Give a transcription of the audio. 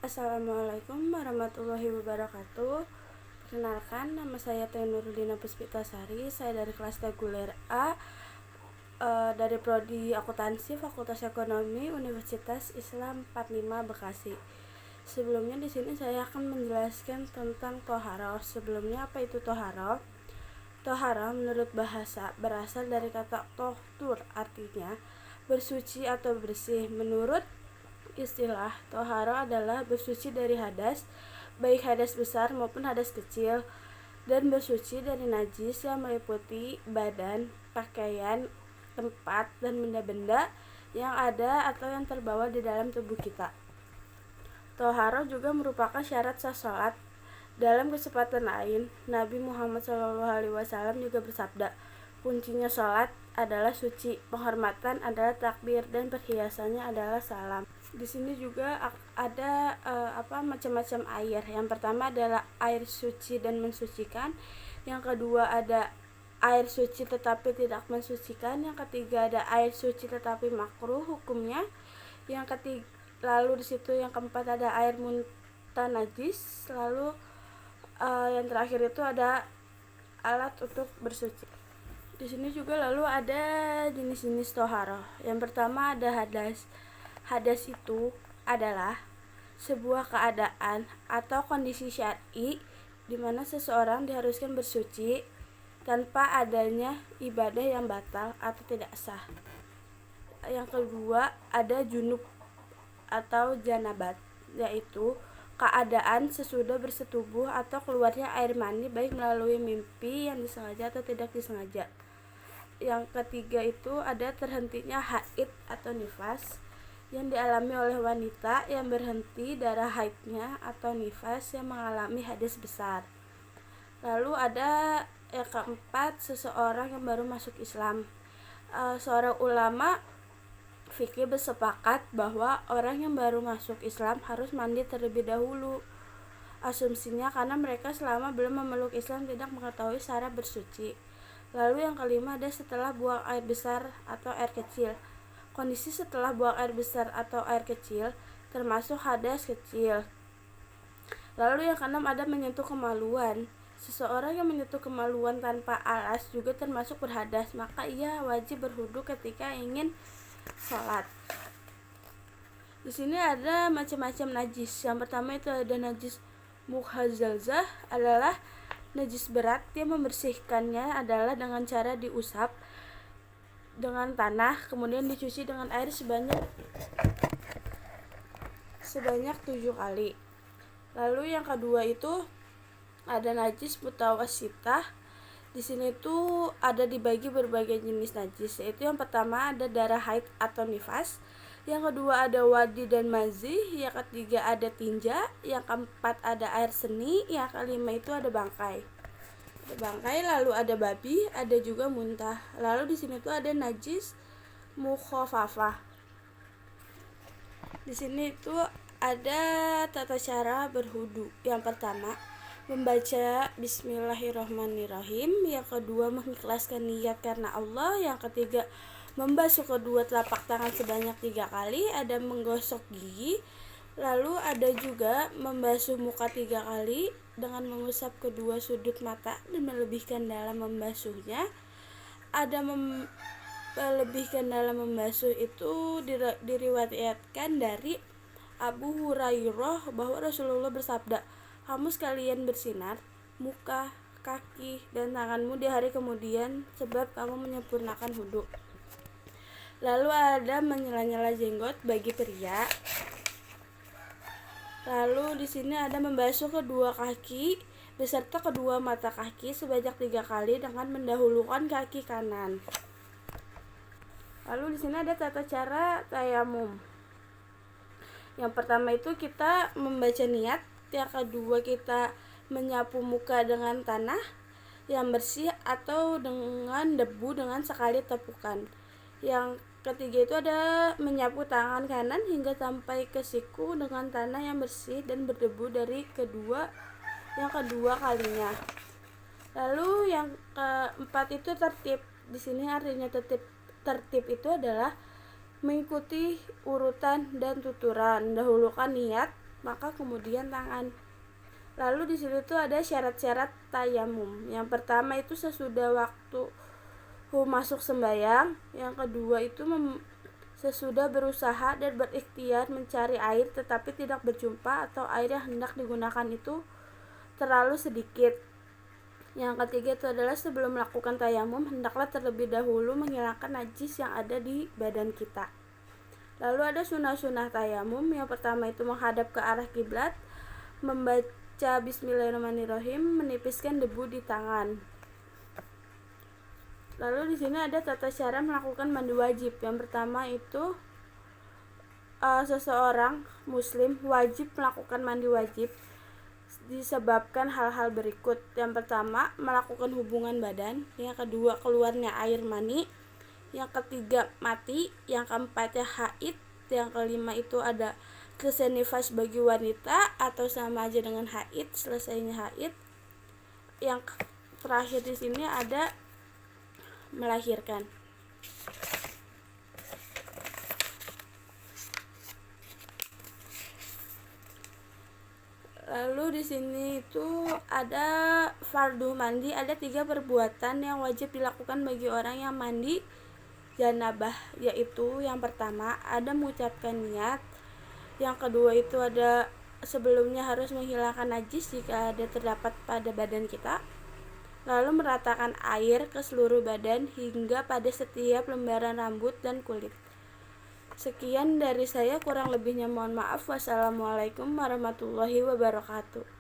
Assalamualaikum warahmatullahi wabarakatuh. Perkenalkan, nama saya Teh Nurudina Puspitasari. Saya dari kelas reguler A, dari prodi Akuntansi Fakultas Ekonomi Universitas Islam 45 Bekasi. Sebelumnya di sini saya akan menjelaskan tentang toharoh. Sebelumnya, apa itu toharoh? Toharoh menurut bahasa berasal dari kata tohtur, artinya bersuci atau bersih. Menurut istilah, toharoh adalah bersuci dari hadas, baik hadas besar maupun hadas kecil, dan bersuci dari najis yang meliputi badan, pakaian, tempat, dan benda-benda yang ada atau yang terbawa di dalam tubuh kita. Toharoh juga merupakan syarat sah salat. Dalam kesempatan lain, Nabi Muhammad SAW juga bersabda, kuncinya salat adalah suci, penghormatan adalah takbir, dan perhiasannya adalah salam. Di sini juga ada macam-macam air. Yang pertama adalah air suci dan mensucikan. Yang kedua ada air suci tetapi tidak mensucikan. Yang ketiga ada air suci tetapi makruh hukumnya. Yang ketiga, lalu di situ yang keempat ada air muntah najis. Lalu yang terakhir itu ada alat untuk bersuci. Di sini juga lalu ada jenis-jenis toharoh. Yang pertama ada hadas. Hadas itu adalah sebuah keadaan atau kondisi syar'i di mana seseorang diharuskan bersuci tanpa adanya ibadah yang batal atau tidak sah. Yang kedua ada junub atau janabat, yaitu keadaan sesudah bersetubuh atau keluarnya air mani baik melalui mimpi yang disengaja atau tidak disengaja. Yang ketiga itu ada terhentinya haid atau nifas yang dialami oleh wanita yang berhenti darah haidnya atau nifas yang mengalami hadas besar. Lalu ada yang keempat, seseorang yang baru masuk Islam. Seorang ulama fikih bersepakat bahwa orang yang baru masuk Islam harus mandi terlebih dahulu. Asumsinya karena mereka selama belum memeluk Islam tidak mengetahui cara bersuci. Lalu yang kelima ada setelah buang air besar atau air kecil. Kondisi setelah buang air besar atau air kecil termasuk hadas kecil. Lalu yang keenam ada menyentuh kemaluan. Seseorang yang menyentuh kemaluan tanpa alas juga termasuk berhadas, maka ia wajib berwudu ketika ingin sholat. Di sini ada macam-macam najis. Yang pertama itu ada najis mukhazazah, adalah najis berat. Yang membersihkannya adalah dengan cara diusap dengan tanah, kemudian dicuci dengan air sebanyak 7 kali. Lalu yang kedua itu ada najis mutawassitah. Di sini tuh ada dibagi berbagai jenis najis, yaitu yang pertama ada darah haid atau nifas, yang kedua ada wadi dan mazi, yang ketiga ada tinja, yang keempat ada air seni, yang kelima itu ada bangkai. Lalu ada babi, ada juga muntah. Lalu di sini tuh ada najis mukhafafah. Di sini tuh ada tata cara berwudu. Yang pertama, membaca bismillahirrahmanirrahim. Yang kedua, mengikhlaskan niat karena Allah. Yang ketiga, membasuh kedua telapak tangan sebanyak 3 kali. Ada menggosok gigi. Lalu ada juga membasuh muka 3 kali dengan mengusap kedua sudut mata dan melebihkan dalam membasuhnya. Ada melebihkan dalam membasuh itu diriwayatkan dari Abu Hurairah bahwa Rasulullah bersabda, kamu sekalian bersinar muka, kaki, dan tanganmu di hari kemudian sebab kamu menyempurnakan wudu. Lalu ada menyela-nyela jenggot bagi pria. Lalu di sini ada membasuh kedua kaki beserta kedua mata kaki sebanyak 3 kali dengan mendahulukan kaki kanan. Lalu di sini ada tata cara tayamum. Yang pertama itu kita membaca niat, yang kedua kita menyapu muka dengan tanah yang bersih atau dengan debu dengan sekali tepukan. Yang ketiga itu ada menyapu tangan kanan hingga sampai ke siku dengan tanah yang bersih dan berdebu dari yang kedua kalinya. Lalu yang keempat itu tertib. Di sini artinya tertib itu adalah mengikuti urutan dan tuturan. Dahulukan niat, maka kemudian tangan. Lalu di situ tuh ada syarat-syarat tayamum. Yang pertama itu sesudah waktu masuk sembahyang. Yang kedua itu sesudah berusaha dan berikhtiar mencari air tetapi tidak berjumpa atau air yang hendak digunakan itu terlalu sedikit. Yang ketiga itu adalah sebelum melakukan tayamum hendaklah terlebih dahulu menghilangkan najis yang ada di badan kita. Lalu ada sunah-sunah tayamum. Yang pertama itu menghadap ke arah kiblat, membaca bismillahirrahmanirrahim, menipiskan debu di tangan. Lalu di sini ada tata cara melakukan mandi wajib. Yang pertama itu seseorang muslim wajib melakukan mandi wajib disebabkan hal-hal berikut. Yang pertama, melakukan hubungan badan. Yang kedua, keluarnya air mani. Yang ketiga, mati. Yang keempatnya, haid. Yang kelima itu ada selesai nifas bagi wanita atau sama aja dengan haid, selesainya haid. Yang terakhir di sini ada melahirkan. Lalu di sini itu ada fardu mandi, ada 3 perbuatan yang wajib dilakukan bagi orang yang mandi janabah, yaitu yang pertama ada mengucapkan niat, yang kedua itu ada sebelumnya harus menghilangkan najis jika ada terdapat pada badan kita, lalu meratakan air ke seluruh badan hingga pada setiap lembaran rambut dan kulit. Sekian dari saya, kurang lebihnya mohon maaf. Wassalamualaikum warahmatullahi wabarakatuh.